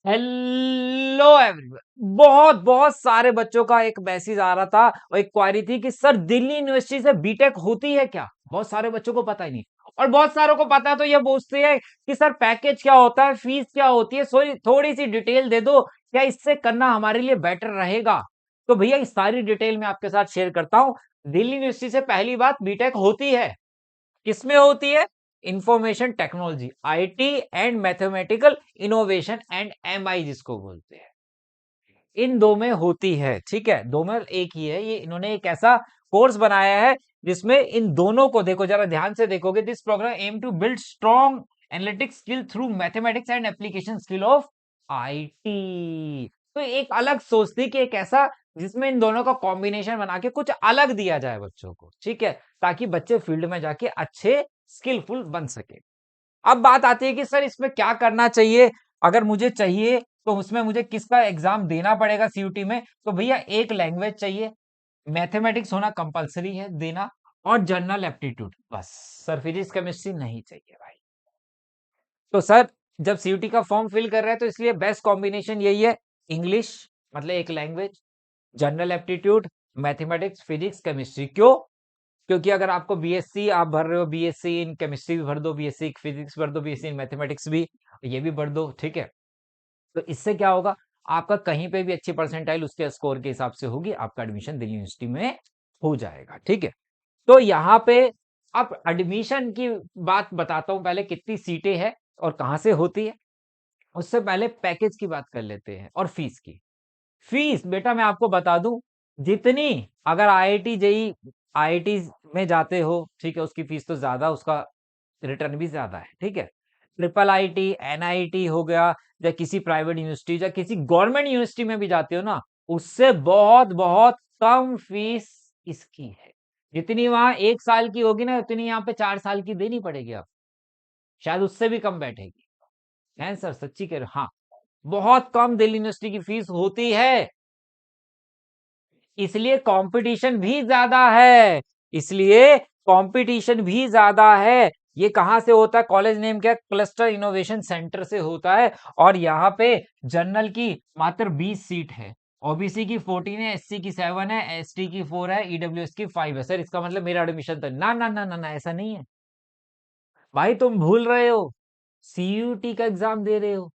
Hello everyone. बहुत बहुत सारे बच्चों का एक मैसेज आ रहा था और एक क्वारी थी कि सर दिल्ली यूनिवर्सिटी से बीटेक होती है क्या? बहुत सारे बच्चों को पता ही नहीं, और बहुत सारों को पता है तो ये पूछते हैं कि सर पैकेज क्या होता है, फीस क्या होती है, थोड़ी सी डिटेल दे दो, क्या इससे करना हमारे लिए बेटर रहेगा? तो भैया इस सारी डिटेल में आपके साथ शेयर करता हूँ। दिल्ली यूनिवर्सिटी से पहली बात बीटेक होती है। किसमें होती है? Information technology, IT and mathematical innovation and MI जिसको बोलते हैं, इन दो में होती है। ठीक है, दो में एक ही है। ये इन्होंने एक ऐसा कोर्स बनाया है जिसमें इन दोनों को देखो, जरा ध्यान से देखोगे। This program aim to build strong analytics skill through mathematics and application skill of IT. तो एक अलग सोचती कि एक ऐसा जिसमें इन दोनों का कॉम्बिनेशन बना के कुछ अलग दिया जाए बच्चों को, ठीक है, ताकि बच्चे फील्ड में जाके अच्छे स्किलफुल बन सके। अब बात आती है कि सर इसमें क्या करना चाहिए? अगर मुझे चाहिए तो उसमें मुझे किसका एग्जाम देना पड़ेगा सीयूटी में? तो भैया एक लैंग्वेज चाहिए, मैथमेटिक्स होना कंपलसरी है देना, और जनरल एप्टीट्यूड बस। सर फिजिक्स केमिस्ट्री नहीं चाहिए भाई। तो सर जब सीयूटी का फॉर्म फिल कर रहे हैं तो इसलिए बेस्ट कॉम्बिनेशन यही है, इंग्लिश मतलब एक language, general aptitude, mathematics, physics, chemistry. क्यों? क्योंकि अगर आपको बीएससी आप भर रहे हो, बीएससी इन केमिस्ट्री भी भर दो, बीएससी फिजिक्स भर दो, बीएससी इन मैथमेटिक्स भी, ये भी भर दो, ठीक है। तो इससे क्या होगा, आपका कहीं पे भी अच्छी परसेंटाइल उसके स्कोर के हिसाब से होगी, आपका एडमिशन दिल्ली यूनिवर्सिटी में हो जाएगा, ठीक है। तो यहाँ पे अब एडमिशन की बात बताता हूँ पहले, कितनी सीटें हैं और कहाँ से होती है। उससे पहले पैकेज की बात कर लेते हैं और फीस की। फीस बेटा मैं आपको बता दूं, जितनी अगर आईआईटी जेई आईआईटी में जाते हो, ठीक है, उसकी फीस तो ज्यादा, उसका रिटर्न भी ज्यादा है, ठीक है। ट्रिपल आईटी एनआईटी हो गया, या किसी प्राइवेट यूनिवर्सिटी या किसी गवर्नमेंट यूनिवर्सिटी में भी जाते हो ना, उससे बहुत बहुत कम फीस इसकी है। जितनी वहां एक साल की होगी ना, उतनी यहाँ पे 4 साल की देनी पड़ेगी आप, शायद उससे भी कम बैठेगी। है सर, सच्ची कह रहे हो? हाँ, बहुत कम दिल्ली यूनिवर्सिटी की फीस होती है, इसलिए कंपटीशन भी ज्यादा है। इसलिए कंपटीशन भी ज्यादा है। ये कहां से होता है? कॉलेज नेम क्या है? क्लस्टर इनोवेशन सेंटर से होता है। और यहाँ पे जनरल की मात्र 20 सीट है, ओबीसी की 14 है, एससी की 7 है, एसटी की 4 है, ईडब्ल्यूएस की 5 है। सर इसका मतलब मेरा एडमिशन तो ना ना ना ना ना, ऐसा नहीं है भाई, तुम भूल रहे हो। सीयूटी का एग्जाम दे रहे हो,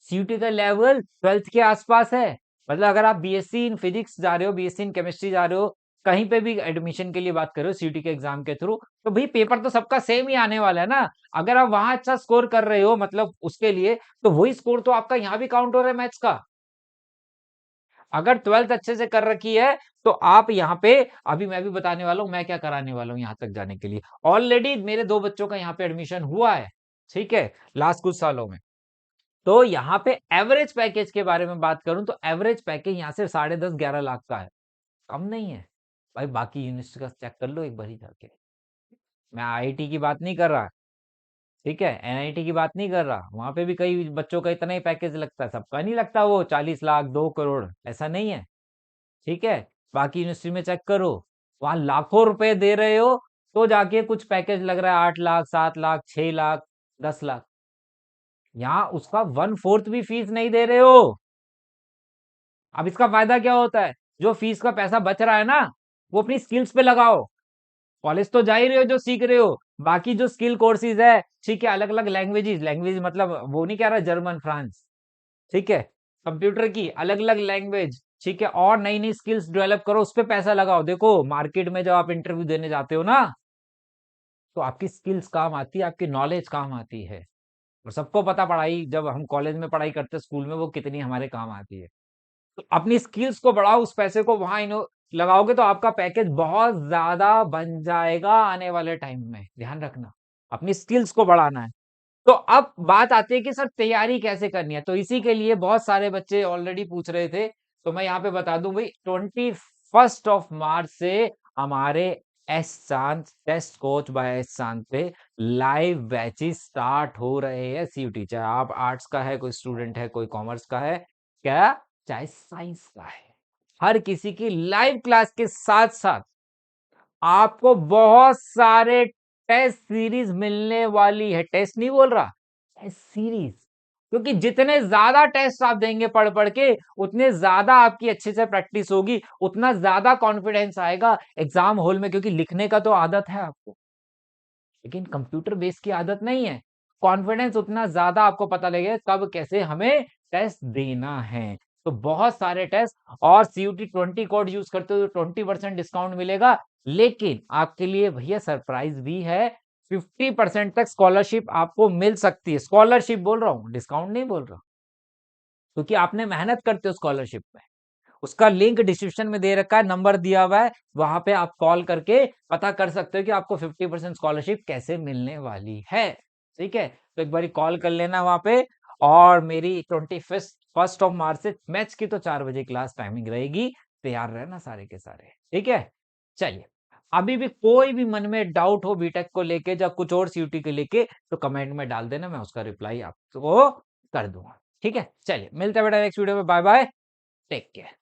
सीयूटी का लेवल 12th के आसपास है। मतलब अगर आप बीएससी इन फिजिक्स जा रहे हो, बीएससी इन केमिस्ट्री जा रहे हो, कहीं पे भी एडमिशन के लिए बात कर रहे हो सीयूटी के एग्जाम के थ्रू, तो भाई पेपर तो सबका सेम ही आने वाला है ना। अगर आप वहां अच्छा स्कोर कर रहे हो मतलब उसके लिए, तो वही स्कोर तो आपका यहाँ भी काउंट हो रहा है मैथ्स का। अगर 12th अच्छे से कर रखी है तो आप यहाँ पे, अभी मैं भी बताने वाला हूँ मैं क्या कराने वाला हूँ यहाँ तक जाने के लिए। ऑलरेडी मेरे 2 बच्चों का यहाँ पे एडमिशन हुआ है, ठीक है, लास्ट कुछ सालों में। तो यहाँ पे एवरेज पैकेज के बारे में बात करूं तो एवरेज पैकेज यहाँ से 10.5-11 लाख का है, कम नहीं है भाई। बाकी यूनिवर्सिटी का चेक कर लो एक बार ही जाके। मैं आईआईटी की बात नहीं कर रहा, ठीक है, एनआईटी की बात नहीं कर रहा, वहां पे भी कई बच्चों का इतना ही पैकेज लगता है, सबका नहीं लगता वो 40 लाख 2 करोड़, ऐसा नहीं है, ठीक है। बाकी यूनिवर्सिटी में चेक करो, वहां लाखों रुपए दे रहे हो तो जाके कुछ पैकेज लग रहा है 8 लाख 7 लाख 6 लाख 10 लाख। यहाँ उसका 1/4 भी फीस नहीं दे रहे हो। अब इसका फायदा क्या होता है? जो फीस का पैसा बच रहा है ना, वो अपनी स्किल्स पे लगाओ। कॉलेज तो जा ही रहे हो जो सीख रहे हो, बाकी जो स्किल कोर्सेज है, ठीक है, अलग अलग लैंग्वेजेस, लैंग्वेज मतलब वो नहीं कह रहा जर्मन फ्रांस, ठीक है, कंप्यूटर की अलग अलग लैंग्वेज, ठीक है, और नई नई स्किल्स डेवलप करो, उस पर पैसा लगाओ। देखो मार्केट में जब आप इंटरव्यू देने जाते हो ना, तो आपकी स्किल्स काम आती है, आपकी नॉलेज काम आती है। और सबको पता, पढ़ाई जब हम कॉलेज में पढ़ाई करते स्कूल में, वो कितनी हमारे काम आती है। तो अपनी स्किल्स को बढ़ाओ, उस पैसे को वहां लगाओगे तो आपका पैकेज बहुत ज्यादा बन जाएगा आने वाले टाइम में, ध्यान रखना। अपनी स्किल्स को बढ़ाना है। तो अब बात आती है कि सर तैयारी कैसे करनी है, तो इसी के लिए बहुत सारे बच्चे ऑलरेडी पूछ रहे थे, तो मैं यहाँ पे बता दूं भाई, 21 मार्च से हमारे एस चांद टेस्ट कोच बाय एस चांद पे लाइव बैचेस स्टार्ट हो रहे हैं सीयूटी। चाहे आप आर्ट्स का है कोई स्टूडेंट है, कोई कॉमर्स का है क्या, चाहे साइंस का है, हर किसी की लाइव क्लास के साथ साथ आपको बहुत सारे टेस्ट सीरीज मिलने वाली है। टेस्ट नहीं बोल रहा, टेस्ट सीरीज। क्योंकि जितने ज्यादा टेस्ट आप देंगे पढ़ पढ़ के, उतने ज्यादा आपकी अच्छे से प्रैक्टिस होगी, उतना ज्यादा कॉन्फिडेंस आएगा एग्जाम हॉल में, क्योंकि लिखने का तो आदत है आपको, लेकिन कंप्यूटर बेस की आदत नहीं है। कॉन्फिडेंस उतना ज्यादा आपको पता लगेगा कब कैसे हमें टेस्ट देना है। तो बहुत सारे टेस्ट, और सीयूटी 20 कोड यूज करते हो तो 20% डिस्काउंट मिलेगा। लेकिन आपके लिए भैया सरप्राइज भी है, 50% तक स्कॉलरशिप आपको मिल सकती है। स्कॉलरशिप बोल रहा हूँ, डिस्काउंट नहीं बोल रहा, क्योंकि आपने मेहनत करते हो स्कॉलरशिप में। उसका लिंक डिस्क्रिप्शन में दे रखा है, नंबर दिया हुआ है, वहां पे आप कॉल करके पता कर सकते हो कि आपको 50% स्कॉलरशिप कैसे मिलने वाली है। ठीक है, तो एक बार कॉल कर लेना वहां पे। और मेरी 21 ऑफ मार्च से मैथ्स की तो 4 बजे क्लास टाइमिंग रहेगी, तैयार रहना सारे के सारे। ठीक है, चलिए, अभी भी कोई भी मन में डाउट हो बीटेक को लेके या कुछ और सीयूटी के लेके, तो कमेंट में डाल देना, मैं उसका रिप्लाई आपको कर दूंगा। ठीक है, चलिए मिलते हैं बेटा नेक्स्ट वीडियो में। Bye bye, take care.